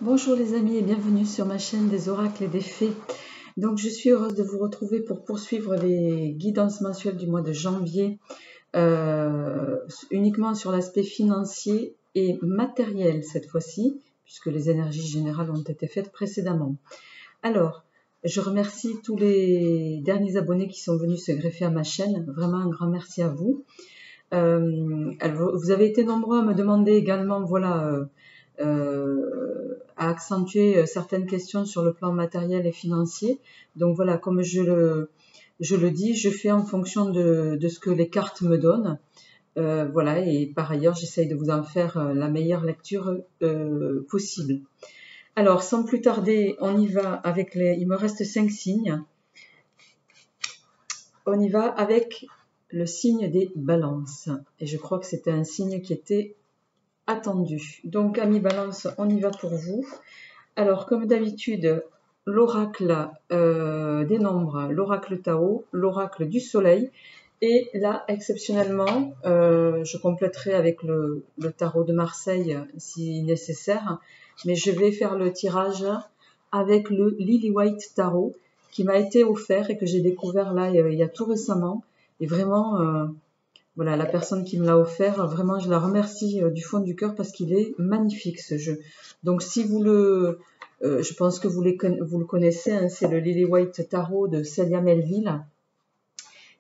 Bonjour les amis et bienvenue sur ma chaîne des oracles et des fées. Donc je suis heureuse de vous retrouver pour poursuivre les guidances mensuelles du mois de janvier, uniquement sur l'aspect financier et matériel cette fois-ci, puisque les énergies générales ont été faites précédemment. Alors, je remercie tous les derniers abonnés qui sont venus se greffer à ma chaîne, vraiment un grand merci à vous. Vous avez été nombreux à me demander également, voilà, à accentuer certaines questions sur le plan matériel et financier. Donc voilà, comme je le dis, je fais en fonction de ce que les cartes me donnent. Voilà, et par ailleurs, j'essaye de vous en faire la meilleure lecture possible. Alors, sans plus tarder, on y va avec il me reste 5 signes. On y va avec le signe des balances. Et je crois que c'était un signe qui était attendu. Donc, amis balance, on y va pour vous. Alors, comme d'habitude, l'oracle des nombres, l'oracle Tao, l'oracle du soleil. Et là, exceptionnellement, je compléterai avec le tarot de Marseille si nécessaire. Mais je vais faire le tirage avec le Lily White Tarot qui m'a été offert et que j'ai découvert là il y a tout récemment. Et vraiment, voilà, la personne qui me l'a offert, vraiment, je la remercie du fond du cœur parce qu'il est magnifique ce jeu. Donc, si vous je pense que vous le connaissez, hein, c'est le Lily White Tarot de Celia Melville.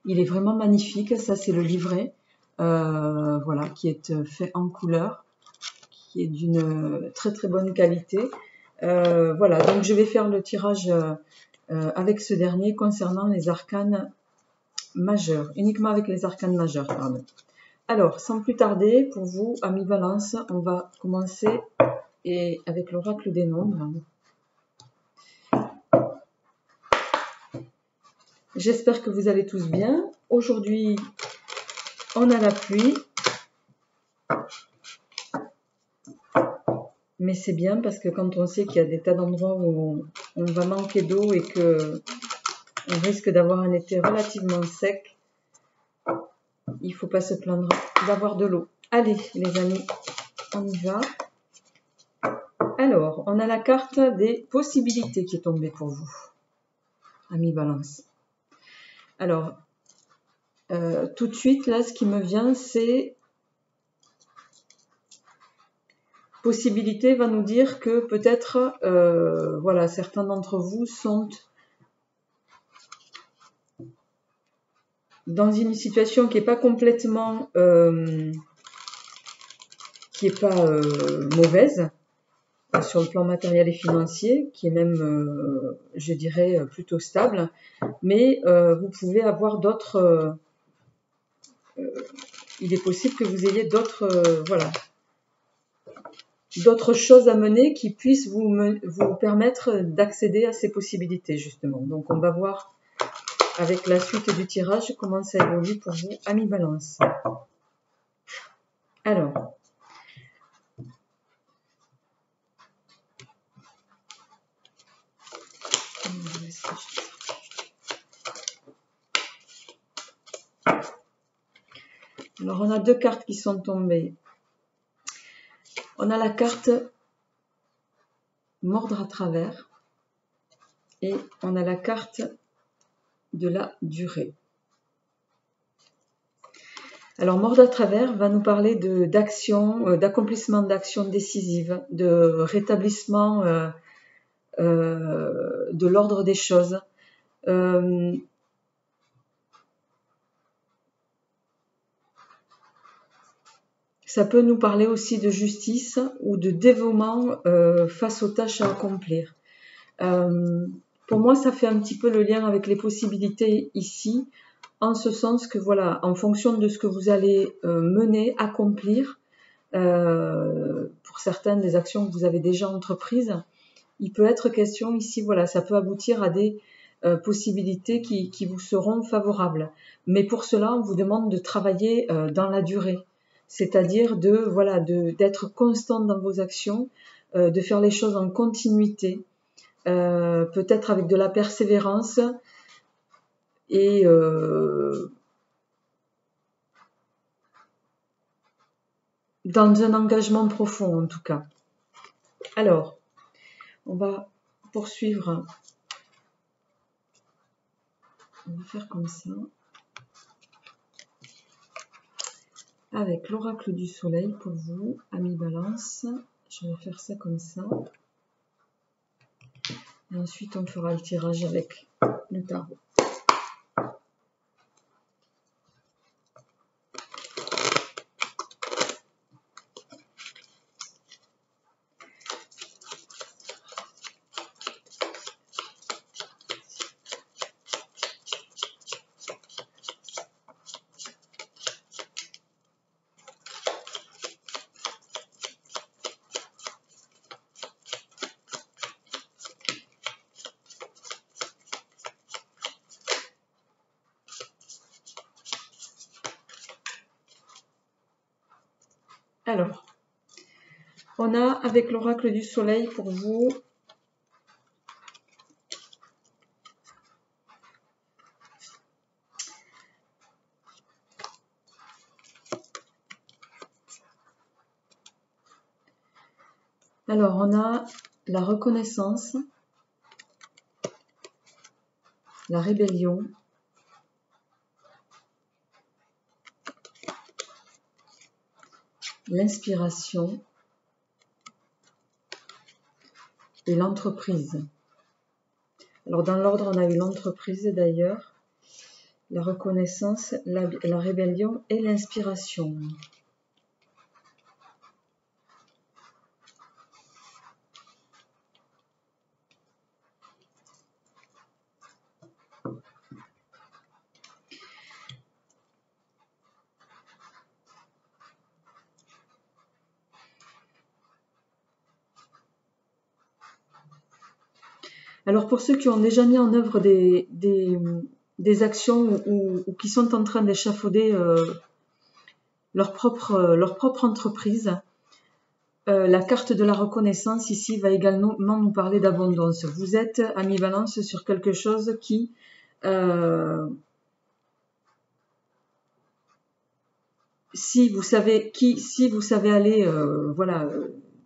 Il est vraiment magnifique. Ça, c'est le livret, voilà, qui est fait en couleur, qui est d'une très très bonne qualité. Voilà, donc je vais faire le tirage avec ce dernier concernant les arcanes majeurs, uniquement avec les arcanes majeurs, pardon. Alors, sans plus tarder, pour vous, amis Balance, on va commencer avec l'oracle des nombres. J'espère que vous allez tous bien. Aujourd'hui, on a la pluie. Mais c'est bien parce que quand on sait qu'il y a des tas d'endroits où on va manquer d'eau et que on risque d'avoir un été relativement sec, il ne faut pas se plaindre d'avoir de l'eau. Allez les amis, on y va. Alors, on a la carte des possibilités qui est tombée pour vous, amis Balance. Alors, tout de suite, là, ce qui me vient, c'est possibilité va nous dire que peut-être, voilà, certains d'entre vous sont dans une situation qui n'est pas complètement, qui n'est pas mauvaise sur le plan matériel et financier, qui est même, je dirais, plutôt stable, mais vous pouvez avoir d'autres, il est possible que vous ayez d'autres, voilà, d'autres choses à mener qui puissent vous permettre d'accéder à ces possibilités, justement. Donc, on va voir avec la suite du tirage comment ça évolue pour vous, amis Balance. Alors, on a deux cartes qui sont tombées. On a la carte mordre à travers et on a la carte de la durée. Alors, mordre à travers va nous parler d'action, d'accomplissement d'actions décisives, de rétablissement de l'ordre des choses. Ça peut nous parler aussi de justice ou de dévouement face aux tâches à accomplir. Pour moi, ça fait un petit peu le lien avec les possibilités ici, en ce sens que voilà, en fonction de ce que vous allez mener, accomplir, pour certaines des actions que vous avez déjà entreprises, il peut être question ici, voilà, ça peut aboutir à des possibilités qui vous seront favorables. Mais pour cela, on vous demande de travailler dans la durée, c'est-à-dire d'être constant dans vos actions, de faire les choses en continuité, peut-être avec de la persévérance et dans un engagement profond en tout cas. Alors, On va poursuivre. On va faire comme ça. Avec l'oracle du soleil pour vous, amis Balance. Je vais faire ça comme ça. Et ensuite, on fera le tirage avec le tarot. Alors, on a avec l'oracle du soleil pour vous alors on a la reconnaissance, la rébellion, l'inspiration et l'entreprise. Alors dans l'ordre, on a eu l'entreprise d'ailleurs, la reconnaissance, la rébellion et l'inspiration. Alors pour ceux qui ont déjà mis en œuvre des actions ou qui sont en train d'échafauder leur propre entreprise, la carte de la reconnaissance ici va également nous parler d'abondance. Vous êtes, ami Balance, sur quelque chose qui si vous savez aller voilà,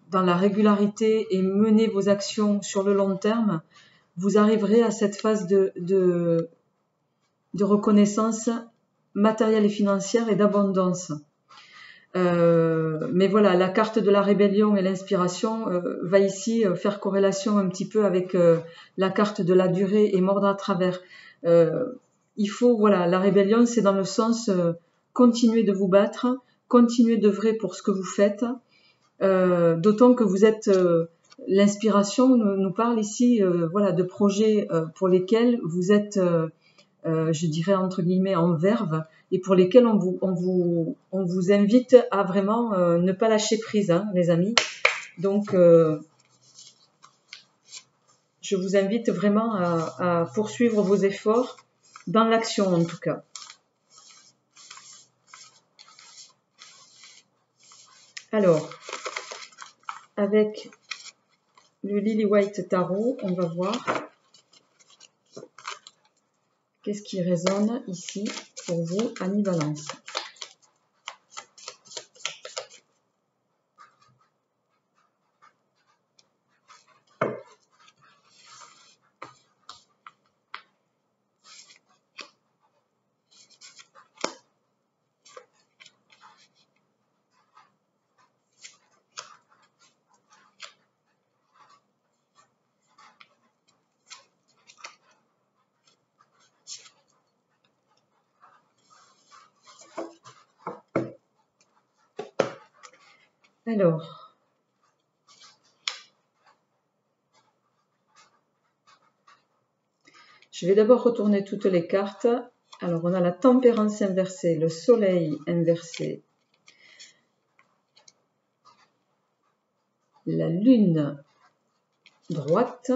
dans la régularité et mener vos actions sur le long terme, vous arriverez à cette phase de reconnaissance matérielle et financière et d'abondance. Mais voilà, la carte de la rébellion et l'inspiration va ici faire corrélation un petit peu avec la carte de la durée et mordre à travers. Il faut, voilà, la rébellion, c'est dans le sens continuer de vous battre, continuer d'œuvrer pour ce que vous faites, d'autant que vous êtes... l'inspiration nous parle ici voilà, de projets pour lesquels vous êtes, je dirais entre guillemets, en verve, et pour lesquels on vous invite à vraiment ne pas lâcher prise, hein, les amis. Donc, je vous invite vraiment à poursuivre vos efforts, dans l'action en tout cas. Alors, avec le Lily White Tarot, on va voir qu'est-ce qui résonne ici pour vous, amis Balance. Alors, je vais d'abord retourner toutes les cartes. Alors, on a la tempérance inversée, le soleil inversé, la lune droite,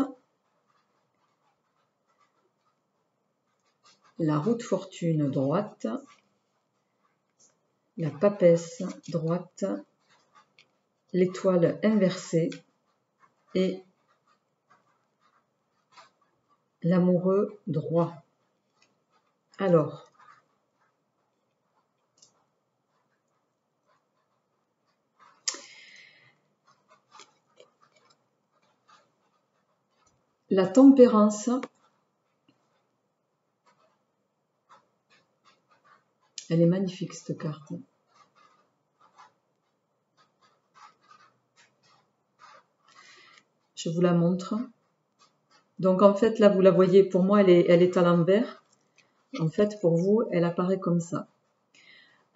la roue de fortune droite, la papesse droite, l'étoile inversée et l'amoureux droit. Alors, la tempérance, elle est magnifique cette carte. Je vous la montre. Donc en fait là vous la voyez, pour moi elle est à l'envers. En fait pour vous elle apparaît comme ça.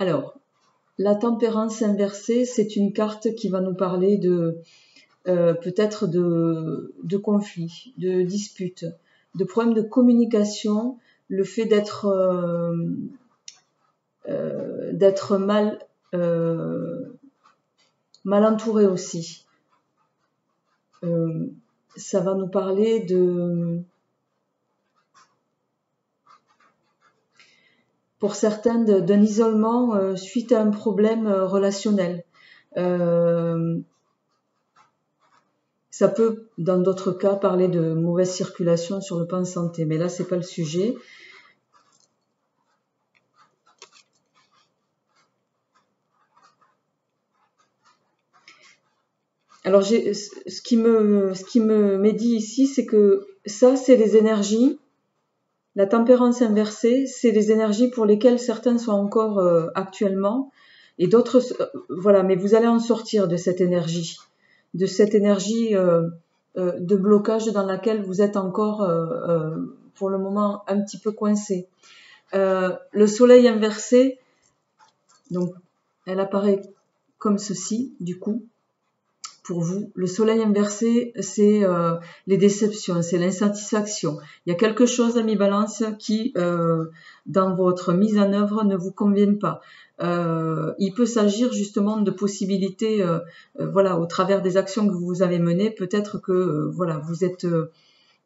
Alors la tempérance inversée, c'est une carte qui va nous parler de peut-être de conflits, de disputes, de problèmes de communication, le fait d'être mal entouré aussi. Ça va nous parler pour certains d'un isolement suite à un problème relationnel. Ça peut, dans d'autres cas, parler de mauvaise circulation sur le plan santé, mais là, c'est pas le sujet. Alors, ce qui m'est dit ici, c'est que ça, c'est les énergies. La tempérance inversée, c'est les énergies pour lesquelles certains sont encore actuellement, et d'autres, voilà, mais vous allez en sortir de cette énergie de blocage dans laquelle vous êtes encore pour le moment un petit peu coincé. Le soleil inversé, donc elle apparaît comme ceci du coup pour vous. Le soleil inversé, c'est les déceptions, c'est l'insatisfaction. Il y a quelque chose, amis Balance, qui dans votre mise en œuvre ne vous convient pas. Il peut s'agir justement de possibilités, voilà, au travers des actions que vous avez menées, peut-être que voilà, vous êtes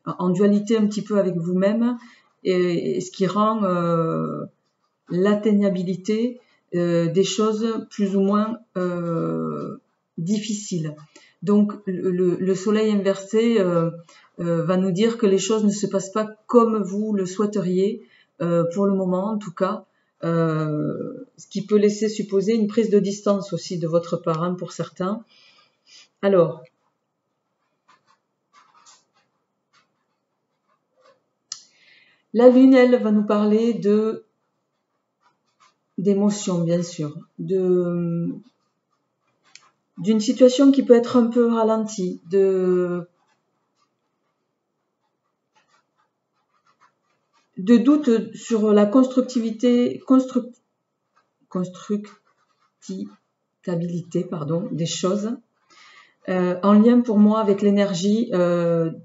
en dualité un petit peu avec vous-même, et ce qui rend l'atteignabilité des choses plus ou moins difficiles. Donc le soleil inversé va nous dire que les choses ne se passent pas comme vous le souhaiteriez, pour le moment en tout cas, ce qui peut laisser supposer une prise de distance aussi de votre part, hein, pour certains. Alors, la lune, elle, va nous parler d'émotions, bien sûr, d'une situation qui peut être un peu ralentie, de doute sur la constructibilité des choses, en lien pour moi avec l'énergie de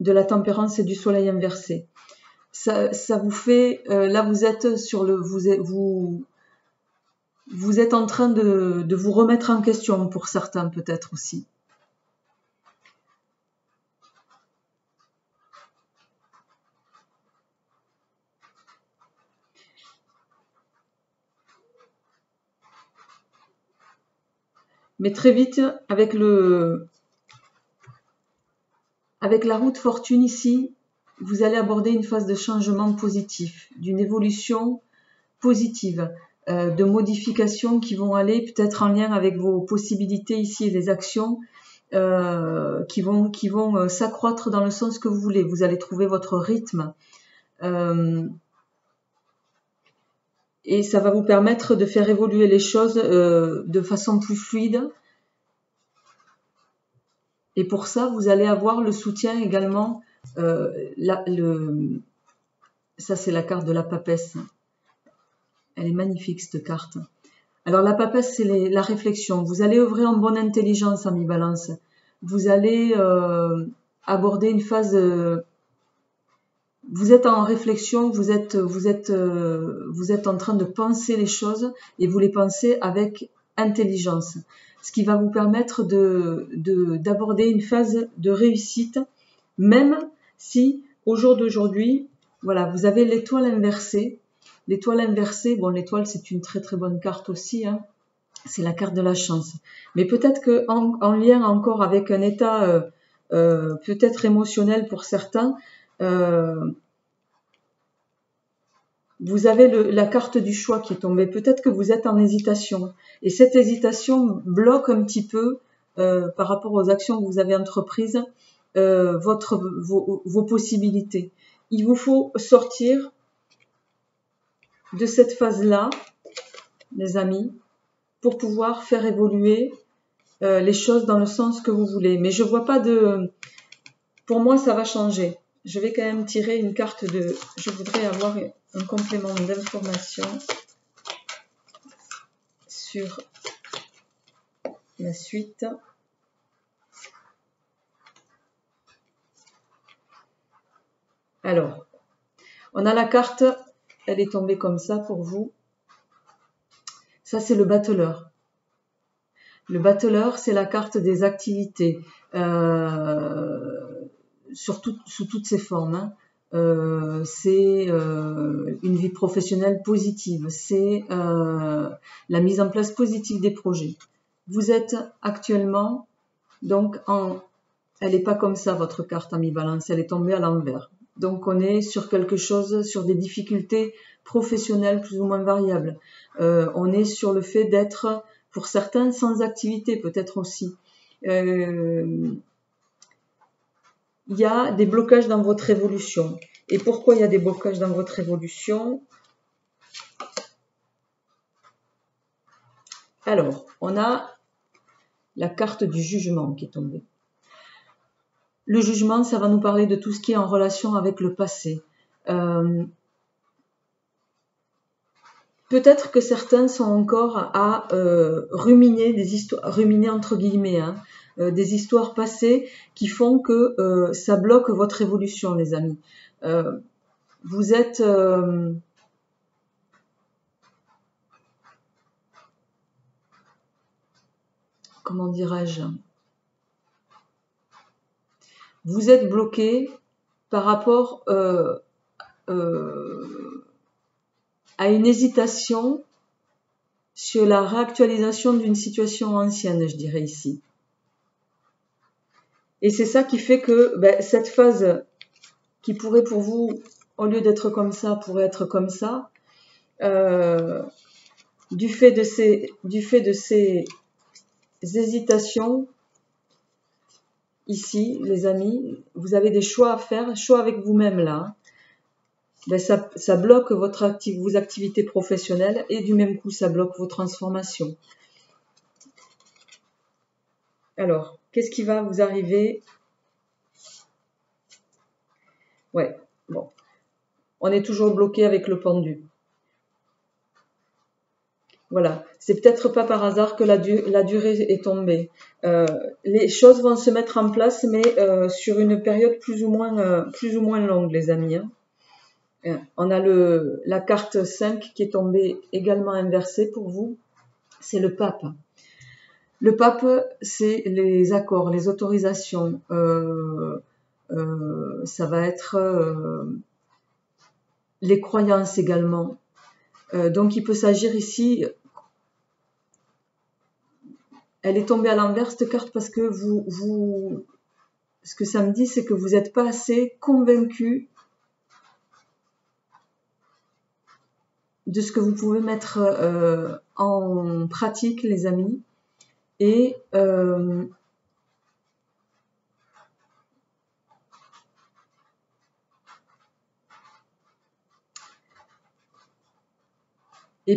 la tempérance et du soleil inversé. Ça vous fait, là vous êtes sur vous êtes en train de vous remettre en question pour certains peut-être aussi. Mais très vite, avec la route fortune ici, vous allez aborder une phase de changement positif, d'une évolution positive, de modifications qui vont aller peut-être en lien avec vos possibilités ici et les actions qui vont s'accroître dans le sens que vous voulez. Vous allez trouver votre rythme. Et ça va vous permettre de faire évoluer les choses de façon plus fluide. Et pour ça, vous allez avoir le soutien également. Ça, c'est la carte de la papesse. Elle est magnifique, cette carte. Alors, la papesse, c'est la réflexion. Vous allez œuvrer en bonne intelligence, amis Balance. Vous allez aborder une phase... vous êtes en réflexion, vous êtes en train de penser les choses et vous les pensez avec intelligence, ce qui va vous permettre d'aborder une phase de réussite, même si au jour d'aujourd'hui, voilà, vous avez l'étoile inversée. L'étoile inversée, bon, l'étoile c'est une très très bonne carte aussi, hein. C'est la carte de la chance. Mais peut-être que en lien encore avec un état peut-être émotionnel pour certains, vous avez la carte du choix qui est tombée. Peut-être que vous êtes en hésitation. Et cette hésitation bloque un petit peu par rapport aux actions que vous avez entreprises. vos possibilités. Il vous faut sortir de cette phase-là, les amis, pour pouvoir faire évoluer les choses dans le sens que vous voulez. Mais je vois pas de... Pour moi, ça va changer. Je vais quand même tirer une carte de... Je voudrais avoir un complément d'information sur la suite. Alors, on a la carte, elle est tombée comme ça pour vous. Ça, c'est le battleur. Le battleur, c'est la carte des activités, sous toutes ses formes. Hein. C'est une vie professionnelle positive, c'est la mise en place positive des projets. Vous êtes actuellement, donc, elle n'est pas comme ça, votre carte Ami Balance, elle est tombée à l'envers. Donc, on est sur quelque chose, sur des difficultés professionnelles plus ou moins variables. On est sur le fait d'être, pour certains, sans activité, peut-être aussi. Il y a des blocages dans votre évolution. Et pourquoi il y a des blocages dans votre évolution? Alors, on a la carte du jugement qui est tombée. Le jugement, ça va nous parler de tout ce qui est en relation avec le passé. Peut-être que certains sont encore à ruminer des histoires, ruminer entre guillemets, hein, des histoires passées qui font que ça bloque votre évolution, les amis. Vous êtes comment dirais-je? Vous êtes bloqué par rapport à une hésitation sur la réactualisation d'une situation ancienne, je dirais ici. Et c'est ça qui fait que cette phase qui pourrait pour vous, au lieu d'être comme ça, pourrait être comme ça, du fait de ces hésitations, ici, les amis, vous avez des choix à faire, choix avec vous-même là. Ça bloque vos activités professionnelles et du même coup, ça bloque vos transformations. Alors, qu'est-ce qui va vous arriver? Ouais, bon. On est toujours bloqué avec le pendu. Voilà, c'est peut-être pas par hasard que la durée est tombée. Les choses vont se mettre en place, mais sur une période plus ou moins longue, les amis. Hein. On a la carte 5 qui est tombée également inversée pour vous. C'est le pape. Le pape, c'est les accords, les autorisations. Ça va être les croyances également. Donc, il peut s'agir ici... Elle est tombée à l'envers, cette carte, parce que ce que ça me dit, c'est que vous n'êtes pas assez convaincu de ce que vous pouvez mettre en pratique, les amis. Et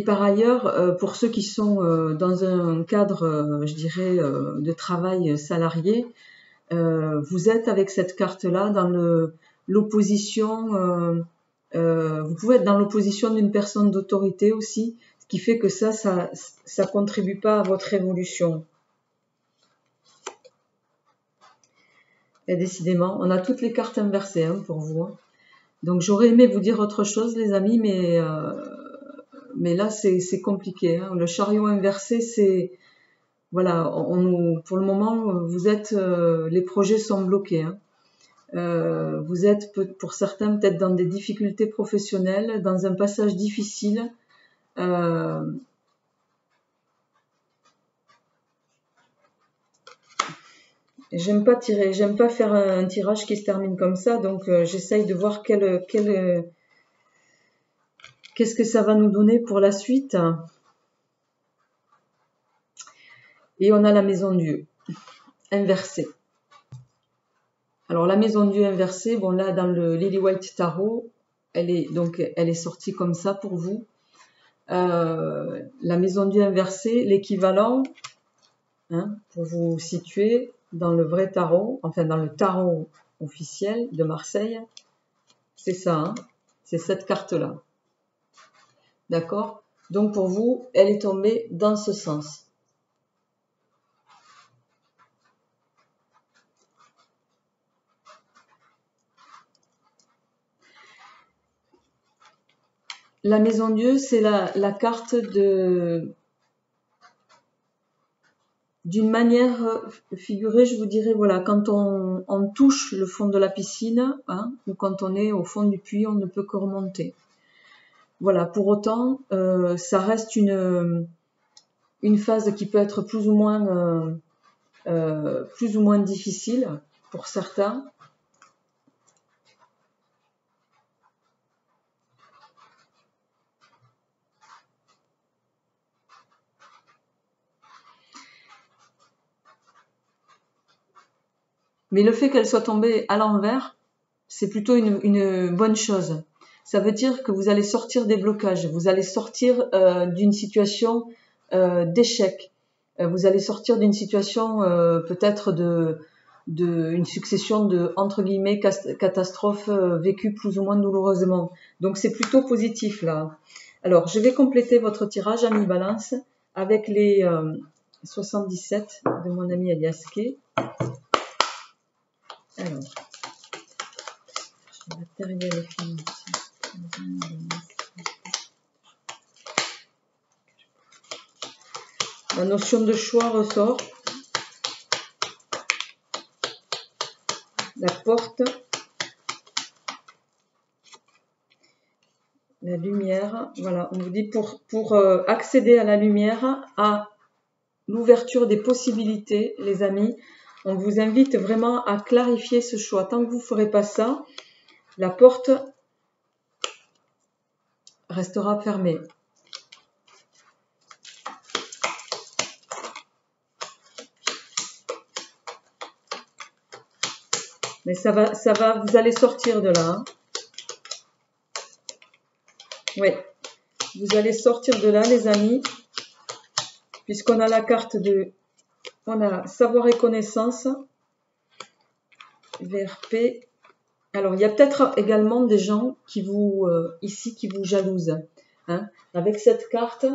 par ailleurs, pour ceux qui sont dans un cadre, je dirais, de travail salarié, vous êtes avec cette carte-là dans l'opposition, vous pouvez être dans l'opposition d'une personne d'autorité aussi, ce qui fait que ça contribue pas à votre évolution. Et décidément, on a toutes les cartes inversées hein, pour vous. Hein. Donc j'aurais aimé vous dire autre chose, les amis, mais là c'est compliqué. Hein. Le chariot inversé, c'est voilà, pour le moment, vous êtes, les projets sont bloqués. Hein. Vous êtes pour certains peut-être dans des difficultés professionnelles, dans un passage difficile. J'aime pas faire un tirage qui se termine comme ça, donc j'essaye de voir qu'est-ce que ça va nous donner pour la suite. Et on a la maison Dieu, inversée. Alors la maison Dieu inversée, bon là dans le Lily White Tarot, elle est sortie comme ça pour vous. La maison Dieu inversée, l'équivalent, hein, pour vous situer dans le vrai tarot, enfin dans le tarot officiel de Marseille, c'est ça, hein, c'est cette carte-là. D'accord? Donc pour vous, elle est tombée dans ce sens. La maison Dieu, c'est la carte d'une manière figurée, je vous dirais, voilà, quand on touche le fond de la piscine, hein, ou quand on est au fond du puits, on ne peut que remonter. Voilà, pour autant, ça reste une phase qui peut être plus ou moins difficile pour certains. Mais le fait qu'elle soit tombée à l'envers, c'est plutôt une bonne chose. Ça veut dire que vous allez sortir des blocages, vous allez sortir d'une situation d'échec, vous allez sortir d'une situation peut-être une succession de entre guillemets catastrophes vécues plus ou moins douloureusement. Donc c'est plutôt positif là. Alors je vais compléter votre tirage ami Balance avec les 77 de mon ami Aliaske. Alors, matériel et financier. La notion de choix ressort. La porte. La lumière. Voilà, on vous dit pour accéder à la lumière, à l'ouverture des possibilités, les amis, on vous invite vraiment à clarifier ce choix. Tant que vous ne ferez pas ça, la porte restera fermée. Mais ça va, vous allez sortir de là. Hein. Oui, vous allez sortir de là, les amis, puisqu'on a la carte on a savoir et connaissance, VRP. Alors, il y a peut-être également des gens ici qui vous jalousent. Hein. Avec cette carte,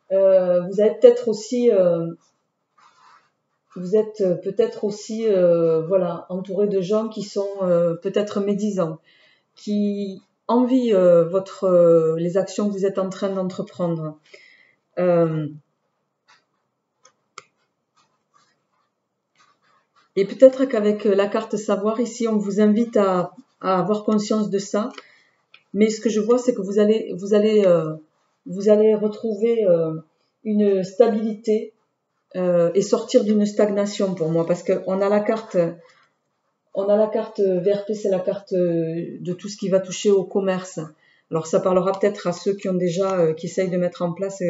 vous avez peut-être aussi, voilà, entouré de gens qui sont peut-être médisants, qui envient les actions que vous êtes en train d'entreprendre. Et peut-être qu'avec la carte savoir ici, on vous invite à avoir conscience de ça. Mais ce que je vois, c'est que vous allez retrouver une stabilité et sortir d'une stagnation pour moi, parce qu'on a la carte VRP, c'est la carte de tout ce qui va toucher au commerce. Alors ça parlera peut-être à ceux qui ont déjà qui essayent de mettre en place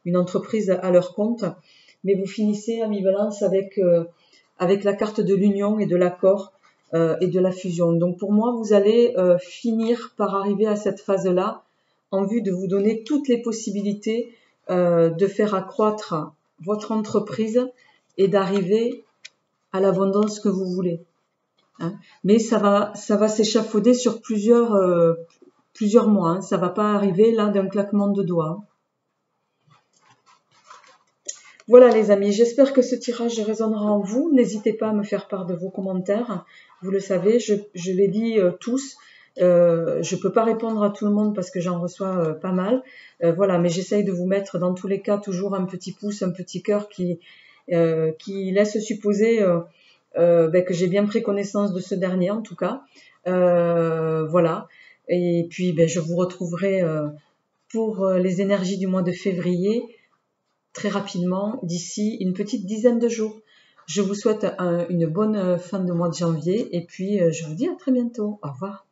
une entreprise à leur compte, mais vous finissez ami Balance avec la carte de l'union et de l'accord et de la fusion. Donc pour moi, vous allez finir par arriver à cette phase-là en vue de vous donner toutes les possibilités de faire accroître votre entreprise et d'arriver à l'abondance que vous voulez. Hein. Mais ça va s'échafauder sur plusieurs mois. Hein. Ça va pas arriver là d'un claquement de doigts. Voilà les amis, j'espère que ce tirage résonnera en vous. N'hésitez pas à me faire part de vos commentaires. Vous le savez, je les lis tous. Je peux pas répondre à tout le monde parce que j'en reçois pas mal. Voilà, mais j'essaye de vous mettre dans tous les cas toujours un petit pouce, un petit cœur qui laisse supposer que j'ai bien pris connaissance de ce dernier en tout cas. Voilà. Et puis je vous retrouverai pour les énergies du mois de février très rapidement, d'ici une petite dizaine de jours. Je vous souhaite une bonne fin de mois de janvier et puis je vous dis à très bientôt. Au revoir.